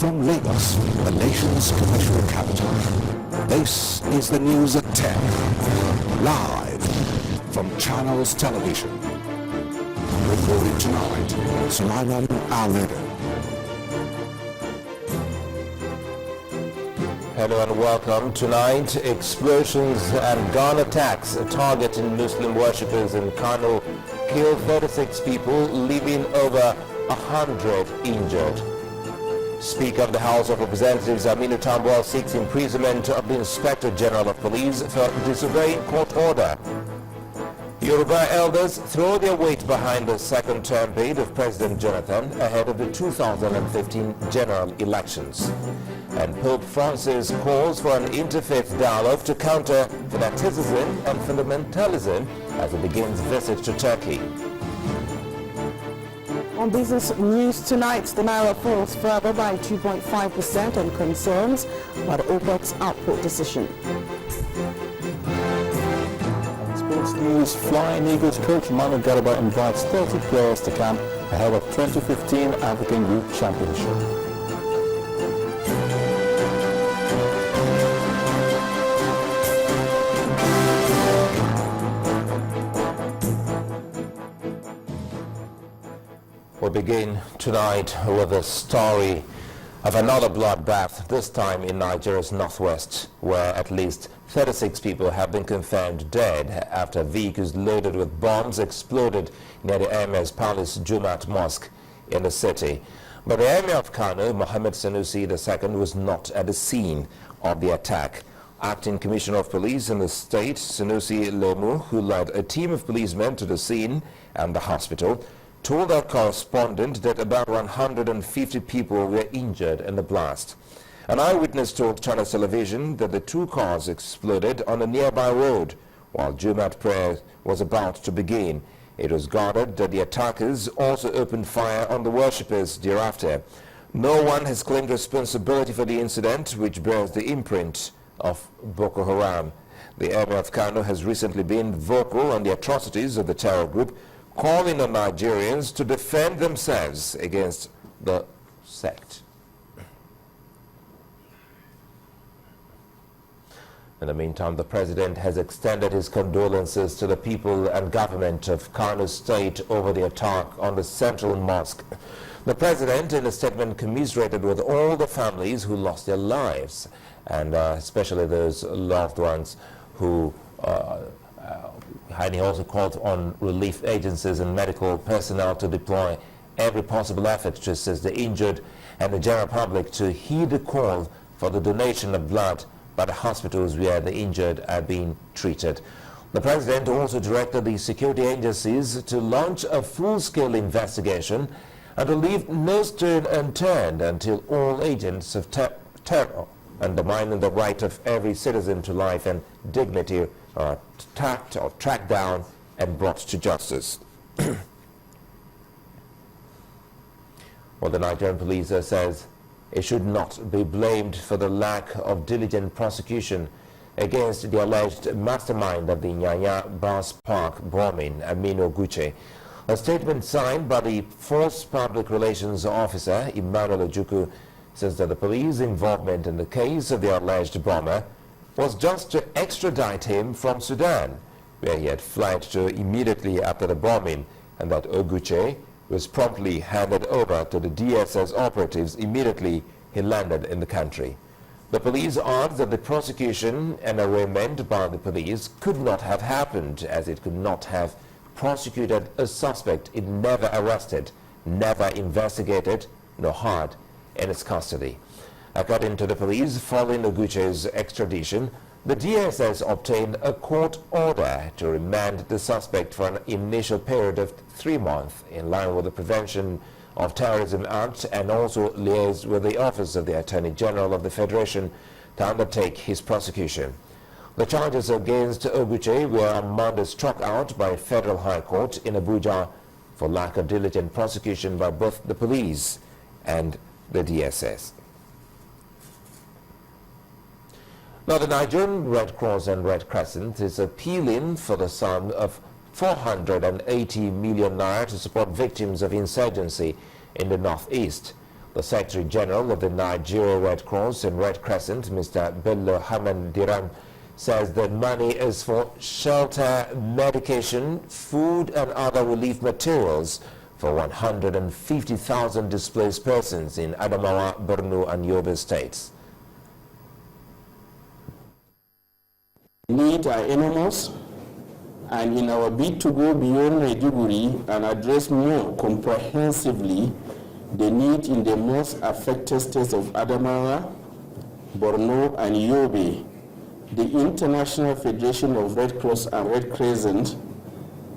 From Lagos, the nation's commercial capital, this is the news at 10, live from Channels Television. Reporting tonight, Sulaiman Al-Ledo. Hello and welcome. Tonight, explosions and gun attacks targeting Muslim worshippers in Kano killed 36 people, leaving over 100 injured. Speaker of the House of Representatives Aminu Tambuwal seeks imprisonment of the Inspector General of Police for disobeying court order. Yoruba elders throw their weight behind the second-term bid of President Jonathan ahead of the 2015 general elections. And Pope Francis calls for an interfaith dialogue to counter fanaticism and fundamentalism as he begins visit to Turkey. On business news tonight, the Naira falls further by 2.5% on concerns about OPEC's output decision. Sports news, Flying Eagles coach Manu Garba invites 30 players to camp ahead of 2015 African Youth Championship. We begin tonight with a story of another bloodbath, this time in Nigeria's northwest, where at least 36 people have been confirmed dead after vehicles loaded with bombs exploded near the Emir's Palace Jumat Mosque in the city. But the Emir of Kano, Mohammed Sanusi II, was not at the scene of the attack. Acting Commissioner of Police in the state, Sanusi Lemu, who led a team of policemen to the scene and the hospital, told our correspondent that about 150 people were injured in the blast. An eyewitness told Channel Television that the two cars exploded on a nearby road while Jumat prayer was about to begin. It was guarded that the attackers also opened fire on the worshippers thereafter. No one has claimed responsibility for the incident, which bears the imprint of Boko Haram. The Emir of Kano has recently been vocal on the atrocities of the terror group, calling on Nigerians to defend themselves against the sect. In the meantime, the president has extended his condolences to the people and government of Kano State over the attack on the central mosque. The president, in a statement, commiserated with all the families who lost their lives, and especially those loved ones who and he also called on relief agencies and medical personnel to deploy every possible effort to assist the injured and the general public to heed the call for the donation of blood by the hospitals where the injured are being treated. The president also directed the security agencies to launch a full-scale investigation and to leave no stone unturned until all agents of terror undermining the right of every citizen to life and dignity are tracked down and brought to justice. Well, the Nigerian police says it should not be blamed for the lack of diligent prosecution against the alleged mastermind of the Nyanya bus park bombing, Aminu Guche. A statement signed by the Force Public Relations Officer, Emmanuel Ojukwu, says that the police involvement in the case of the alleged bomber was just to extradite him from Sudan, where he had fled to immediately after the bombing, and that Oguche was promptly handed over to the DSS operatives immediately he landed in the country. The police argued that the prosecution and arraignment by the police could not have happened, as it could not have prosecuted a suspect it never arrested, never investigated, nor had in its custody. According to the police, following Oguche's extradition, the DSS obtained a court order to remand the suspect for an initial period of 3 months, in line with the Prevention of Terrorism Act, and also liaised with the Office of the Attorney General of the Federation to undertake his prosecution. The charges against Oguche were on Monday struck out by Federal High Court in Abuja for lack of diligent prosecution by both the police and the DSS. Now, the Nigerian Red Cross and Red Crescent is appealing for the sum of 480 million naira to support victims of insurgency in the northeast. The Secretary General of the Nigeria Red Cross and Red Crescent, Mr. Bello Haman Diran, says the money is for shelter, medication, food and other relief materials for 150,000 displaced persons in Adamawa, Borno and Yobe states. Needs are enormous, and in our bid to go beyond Maiduguri and address more comprehensively the need in the most affected states of Adamawa, Borno and Yobe, the International Federation of Red Cross and Red Crescent,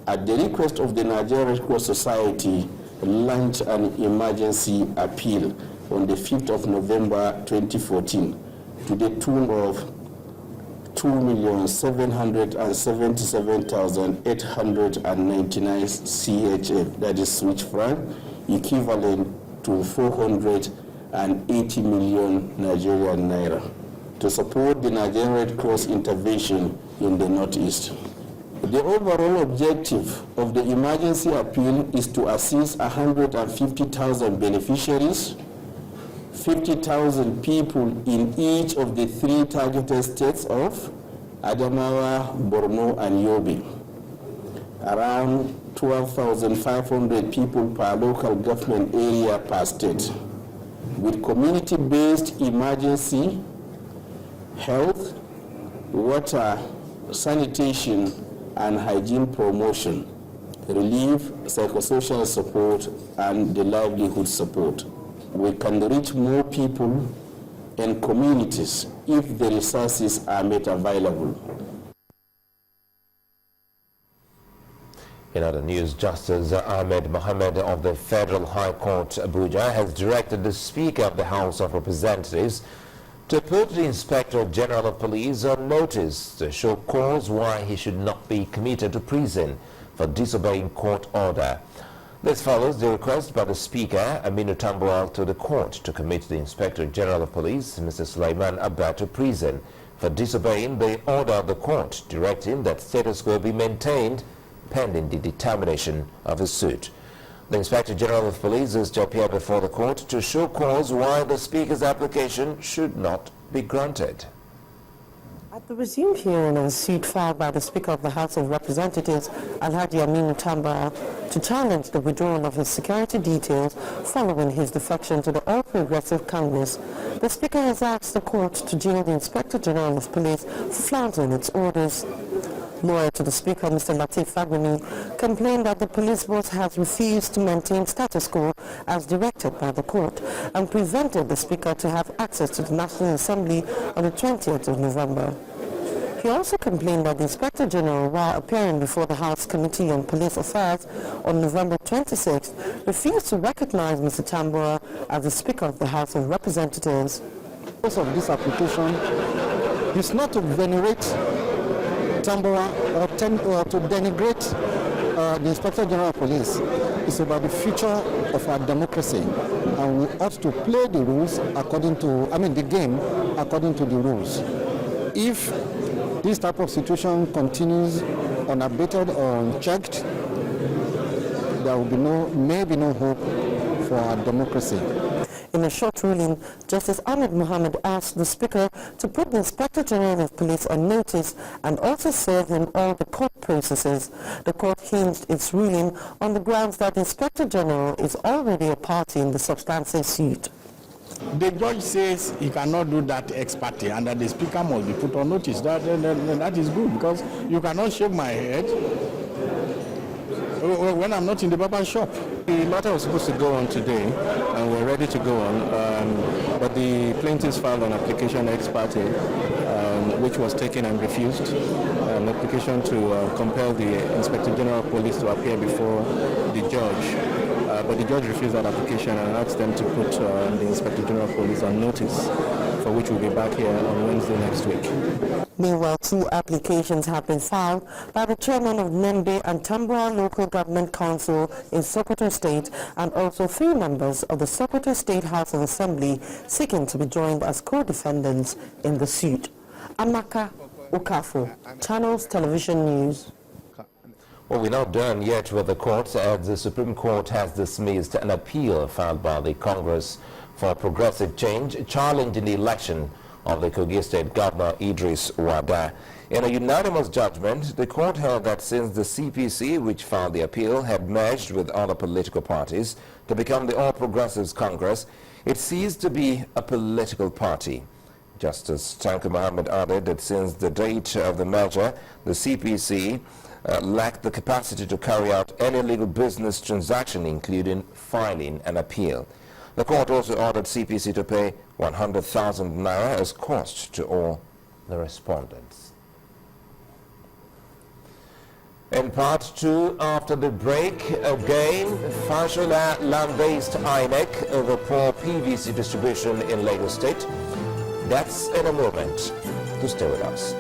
at the request of the Nigeria Red Cross Society, launched an emergency appeal on the 5th of November 2014 to the tune of 2,777,899 CHF, that is Swiss franc, equivalent to 480 million Nigerian naira, to support the Nigerian Red Cross intervention in the Northeast. The overall objective of the emergency appeal is to assist 150,000 beneficiaries, 50,000 people in each of the 3 targeted states of Adamawa, Borno, and Yobe. Around 12,500 people per local government area per state, with community-based emergency, health, water, sanitation, and hygiene promotion, relief, psychosocial support, and the livelihood support. We can reach more people and communities if the resources are made available. In other news, Justice Ahmed Mohammed of the Federal High Court, Abuja, has directed the Speaker of the House of Representatives to put the Inspector General of Police on notice to show cause why he should not be committed to prison for disobeying court order. This follows the request by the Speaker, Aminu Tambuwal, to the court to commit the Inspector General of Police, Mr. Sulaiman Abba, to prison for disobeying the order of the court, directing that status quo be maintained pending the determination of his suit. The Inspector General of Police is to appear before the court to show cause why the Speaker's application should not be granted. At the resumed hearing of a suit filed by the Speaker of the House of Representatives, Alhaji Aminu Tambuwal, to challenge the withdrawal of his security details following his defection to the All Progressive Congress, the Speaker has asked the court to jail the Inspector General of Police for flouting its orders. Lawyer to the Speaker, Mr. Lateef Fagbemi, complained that the police boss has refused to maintain status quo as directed by the court and prevented the Speaker to have access to the National Assembly on the 20th of November. He also complained that the Inspector General, while appearing before the House Committee on Police Affairs on November 26th, refused to recognize Mr. Tambuwal as the Speaker of the House of Representatives. The purpose of this application is not to venerate Tambuwal or to denigrate the Inspector General of Police. It's about the future of our democracy, and we ought to play the rules according to, the game according to the rules. If this type of situation continues unabated or unchecked, there will be maybe no hope for our democracy. In a short ruling, Justice Ahmed Mohammed asked the Speaker to put the Inspector General of Police on notice and also serve him all the court processes. The court hinged its ruling on the grounds that the Inspector General is already a party in the substantive suit. The judge says he cannot do that ex parte and that the Speaker must be put on notice. That is good, because you cannot shave my head when I'm not in the barber shop. The matter was supposed to go on today, and we're ready to go on, but the plaintiffs filed an application ex parte, which was taken and refused, an application to compel the Inspector General of Police to appear before the judge. But the judge refused that application and asked them to put the Inspector General of Police on notice, for which we'll be back here on Wednesday next week. Meanwhile, 2 applications have been filed by the chairman of Nembe and Tambuwal Local Government Council in Sokoto State, and also 3 members of the Sokoto State House of Assembly seeking to be joined as co-defendants in the suit. Amaka Okafo, Channels Television News. Well, we're not done yet with the court, as the Supreme Court has dismissed an appeal filed by the Congress for Progressive Change, challenging the election of the Kogi State Governor Idris Wada. In a unanimous judgment, the court held that since the CPC, which filed the appeal, had merged with other political parties to become the All Progressives Congress, it ceased to be a political party. Justice Tanku Mohammed added that since the date of the merger, the CPC lacked the capacity to carry out any legal business transaction, including filing an appeal. The court also ordered CPC to pay 100,000 naira as cost to all the respondents. In part 2, after the break, again, Fashola land-based INEC over poor PVC distribution in Lagos State. That's in a moment. To stay with us.